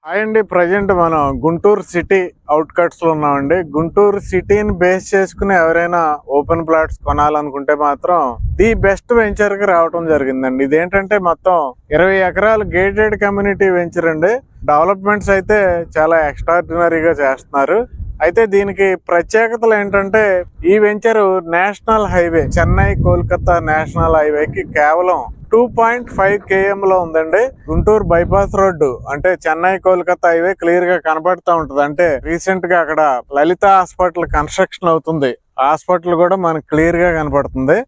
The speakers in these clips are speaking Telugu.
హాయ్ అండి. ప్రజెంట్ మనం గుంటూరు సిటీ అవుట్కట్స్ లో ఉన్నామండి. గుంటూరు సిటీని బేస్ చేసుకుని ఎవరైనా ఓపెన్ ప్లాట్స్ కొనాలనుకుంటే మాత్రం ది బెస్ట్ వెంచర్ కి రావడం జరిగిందండి. ఇదేంటంటే మొత్తం 20 ఎకరాలు గేటెడ్ కమ్యూనిటీ వెంచర్ అండి. డెవలప్మెంట్స్ అయితే చాలా ఎక్స్ట్రాడినరీగా చేస్తున్నారు. అయితే దీనికి ప్రత్యేకతలు ఏంటంటే ఈ venture national highway Chennai Kolkata national హైవేకి కేవలం 2.5 km లో ఉందండి. గుంటూరు బైపాస్ రోడ్డు అంటే చెన్నై కోల్కతా హైవే క్లియర్ గా కనబడుతూ ఉంటది. అంటే రీసెంట్ గా అక్కడ లలిత హాస్పిటల్ కన్స్ట్రక్షన్ అవుతుంది. హాస్పిటల్ కూడా మనకు క్లియర్ గా కనబడుతుంది.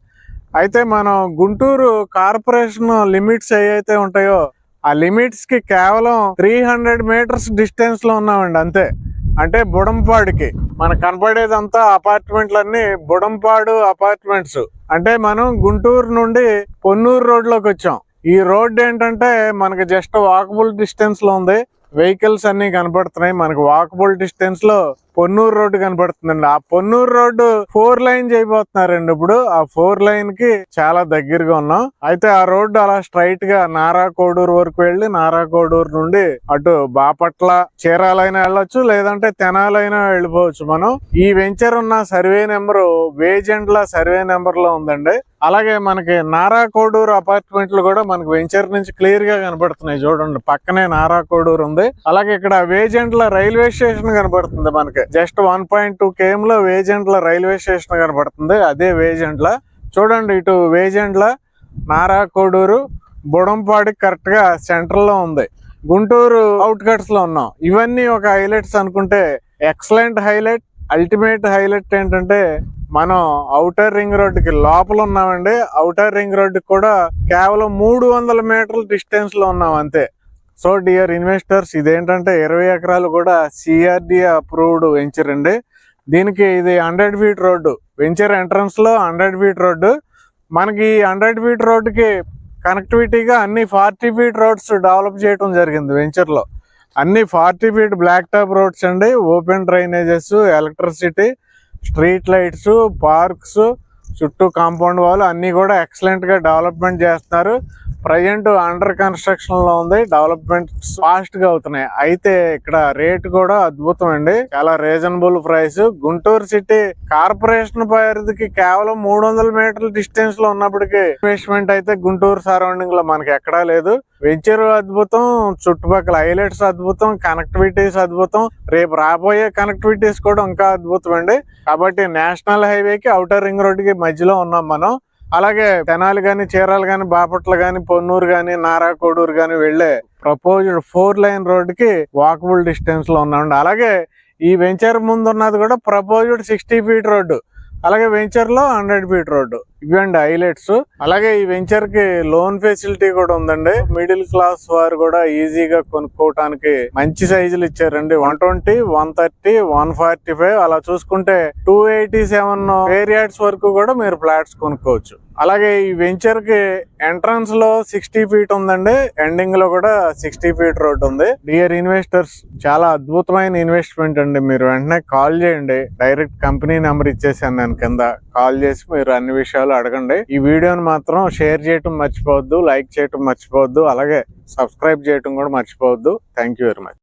అయితే మనం గుంటూరు కార్పొరేషన్ లిమిట్స్ ఏవైతే ఉంటాయో ఆ లిమిట్స్ కి కేవలం 300 మీటర్స్ డిస్టెన్స్ లో ఉన్నామండి అంతే. అంటే బుడంపాడుకి మనకు కనపడేదంతా అపార్ట్మెంట్లన్నీ బుడంపాడు అపార్ట్మెంట్స్. అంటే మనం గుంటూరు నుండి పొన్నూరు రోడ్లోకి వచ్చాం. ఈ రోడ్ ఏంటంటే మనకి జస్ట్ వాకబుల్ డిస్టెన్స్ లో ఉంది. వెహికల్స్ అన్ని కనపడుతున్నాయి. మనకు వాకబుల్ డిస్టెన్స్ లో పొన్నూరు రోడ్డు కనపడుతుందండి. ఆ పొన్నూరు రోడ్డు 4 లైన్ చేయబోతున్నారండి. ఇప్పుడు ఆ 4 లైన్ కి చాలా దగ్గరగా ఉన్నాం. అయితే ఆ రోడ్డు అలా స్ట్రైట్ గా నారా కోడూరు వరకు వెళ్ళి నారా కోడూరు నుండి అటు బాపట్ల చీరాలైనా వెళ్ళొచ్చు, లేదంటే తెనాలైనా వెళ్ళిపోవచ్చు. మనం ఈ వెంచర్ ఉన్న survey number Vejendla survey number లో ఉందండి. అలాగే మనకి నారా కోడూరు అపార్ట్మెంట్లు కూడా మనకి వెంచర్ నుంచి క్లియర్ గా కనబడుతున్నాయి. చూడండి, పక్కనే నారా కోడూరు ఉంది. అలాగే ఇక్కడ వేజెండ్ల రైల్వే స్టేషన్ కనబడుతుంది. మనకి జస్ట్ 1.2 km లో వేజెండ్ల రైల్వే స్టేషన్ కనబడుతుంది. అదే వేజెండ్ల. చూడండి, ఇటు వేజెండ్ల నారా కోడూరు బుడంపాడికి కరెక్ట్ గా సెంటర్ లో ఉంది. గుంటూరు అవుట్కట్స్ లో ఉన్నాం. ఇవన్నీ ఒక హైలైట్స్ అనుకుంటే ఎక్సలెంట్ హైలైట్, అల్టిమేట్ హైలైట్ ఏంటంటే మనం ఔటర్ రింగ్ రోడ్డుకి లోపల ఉన్నామండి. ఔటర్ రింగ్ రోడ్డుకి కూడా కేవలం 300 మీటర్ల డిస్టెన్స్ లో ఉన్నాం అంతే. సో డియర్ ఇన్వెస్టర్స్, ఇదేంటంటే 20 ఎకరాలు కూడా సిఆర్డి అప్రూవ్డ్ వెంచర్ అండి. దీనికి ఇది 100 ఫీట్ రోడ్డు. వెంచర్ ఎంట్రన్స్ లో 100 ఫీట్ రోడ్డు. మనకి 100 ఫీట్ రోడ్డుకి కనెక్టివిటీగా అన్ని 40 ఫీట్ రోడ్స్ డెవలప్ చేయడం జరిగింది వెంచర్ లో. అన్ని 40 ఫీట్ బ్లాక్ టాప్ రోడ్స్ అండి. Open drainages, electricity, street lights, parks, చుట్టూ కాంపౌండ్ వాల్ అన్ని కూడా ఎక్సలెంట్ గా డెవలప్మెంట్ చేస్తున్నారు. ప్రజెంట్ అండర్ కన్స్ట్రక్షన్ లో ఉంది. డెవలప్మెంట్ ఫాస్ట్ గా అవుతున్నాయి. అయితే ఇక్కడ రేట్ కూడా అద్భుతం అండి. చాలా reasonable price. Guntur city corporation పరిధికి కేవలం 300 మీటర్ల డిస్టెన్స్ లో ఉన్నప్పటికీ ఇన్వెస్ట్మెంట్ అయితే గుంటూరు సరౌండింగ్ లో మనకి ఎక్కడా లేదు. వెంచర్ అద్భుతం, చుట్టుపక్కల హైలైట్స్ అద్భుతం, కనెక్టివిటీస్ అద్భుతం, రేపు రాబోయే కనెక్టివిటీస్ కూడా ఇంకా అద్భుతం అండి. కాబట్టి నేషనల్ హైవేకి ఔటర్ రింగ్ రోడ్ కి మధ్యలో ఉన్నాం మనం. అలాగే తెనాలి గాని, చీరాలు గాని, బాపట్ల గాని, పొన్నూరు గాని, నారా కోడూరు గాని వెళ్లే ప్రపోజ్డ్ 4 లైన్ రోడ్ కి వాకబుల్ డిస్టెన్స్ లో ఉన్నామండి. అలాగే ఈ వెంచర్ ముందు ఉన్నది కూడా ప్రపోజ్డ్ 60 ఫీట్ రోడ్డు. అలాగే వెంచర్ లో 100 ఫీట్ రోడ్డు. ఇవ్వండి హైలైట్స్. అలాగే ఈ వెంచర్ కి లోన్ ఫెసిలిటీ కూడా ఉందండి. మిడిల్ క్లాస్ వారు కూడా ఈజీగా కొనుక్కోవటానికి మంచి సైజులు ఇచ్చారండి. 120, 130, 145 అలా చూసుకుంటే 287 వేరియాట్స్ వరకు కూడా మీరు ఫ్లాట్స్ కొనుక్కోవచ్చు. అలాగే ఈ వెంచర్ కి ఎంట్రన్స్ లో 60 ఫీట్ ఉందండి. ఎండింగ్ లో కూడా 60 ఫీట్ రోడ్ ఉంది. డియర్ ఇన్వెస్టర్స్, చాలా అద్భుతమైన ఇన్వెస్ట్మెంట్ అండి. మీరు వెంటనే కాల్ చేయండి. డైరెక్ట్ కంపెనీ నెంబర్ ఇచ్చేసాను నేను కింద. కాల్ చేసి మీరు అన్ని విషయాలు అడగండి. ఈ వీడియోని మాత్రం షేర్ చేయటం మర్చిపోవద్దు, లైక్ చేయటం మర్చిపోవద్దు, అలాగే సబ్స్క్రైబ్ చేయటం కూడా మర్చిపోవద్దు. Thank you very much.